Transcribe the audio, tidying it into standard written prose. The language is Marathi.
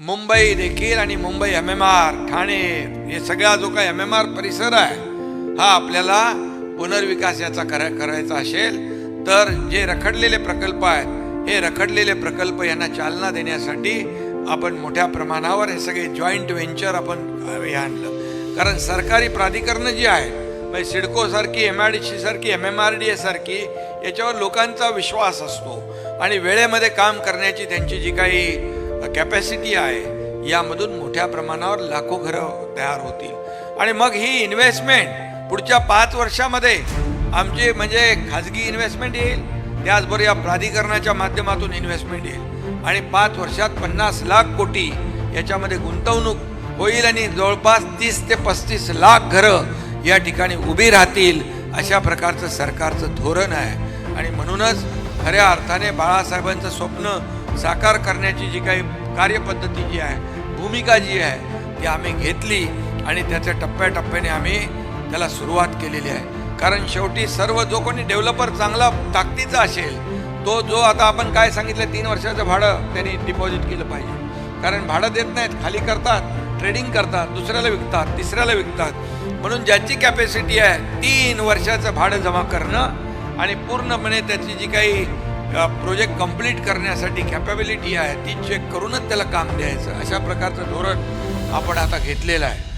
मुंबई देखील आणि मुंबई MMR ठाणे हे सगळा जो काही MMR परिसर आहे हा आपल्याला पुनर्विकास याचा करायचा असेल तर जे रखडलेले प्रकल्प आहेत हे रखडलेले प्रकल्प यांना चालना देण्यासाठी आपण मोठ्या प्रमाणावर हे सगळे जॉईंट व्हेंचर आपण हे आणलं. कारण सरकारी प्राधिकरणं जी आहेत म्हणजे सिडको सारखी MIDC सारखी MMRDA सारखी याच्यावर लोकांचा विश्वास असतो आणि वेळेमध्ये काम करण्याची त्यांची जी काही कॅपॅसिटी आहे यामधून मोठ्या प्रमाणावर लाखो घरं तयार होतील आणि मग ही इन्व्हेस्टमेंट पुढच्या 5 वर्षामध्ये आमची म्हणजे खाजगी इन्व्हेस्टमेंट येईल, त्याचबरोबर या प्राधिकरणाच्या माध्यमातून इन्व्हेस्टमेंट येईल आणि 5 वर्षात 50 लाख कोटी याच्यामध्ये गुंतवणूक होईल आणि जवळपास 30 ते 35 लाख घरं या ठिकाणी उभी राहतील. अशा प्रकारचं सरकारचं धोरण आहे आणि म्हणूनच खऱ्या अर्थाने बाळासाहेबांचं स्वप्न साकार करण्याची जी काही कार्यपद्धती जी आहे, भूमिका जी आहे ती आम्ही घेतली आणि त्याच्या टप्प्याटप्प्याने आम्ही त्याला सुरुवात केलेली आहे. कारण शेवटी सर्व जो कोणी डेव्हलपर चांगला ताकदीचा असेल तो जो आता आपण काय सांगितलं 3 वर्षाचं भाडं त्यांनी डिपॉझिट केलं पाहिजे. कारण भाडं देत नाहीत, खाली करतात, ट्रेडिंग करतात, दुसऱ्याला विकतात, तिसऱ्याला विकतात. म्हणून ज्याची कॅपॅसिटी आहे 3 वर्षाचं भाडं जमा करणं आणि पूर्णपणे त्याची जी काही प्रोजेक्ट कंप्लीट करण्यासाठी कॅपॅबिलिटी आहे ती चेक करूनच त्याला काम द्यायचं. अशा प्रकारचं धोरण आपण आता घेतलेलं आहे.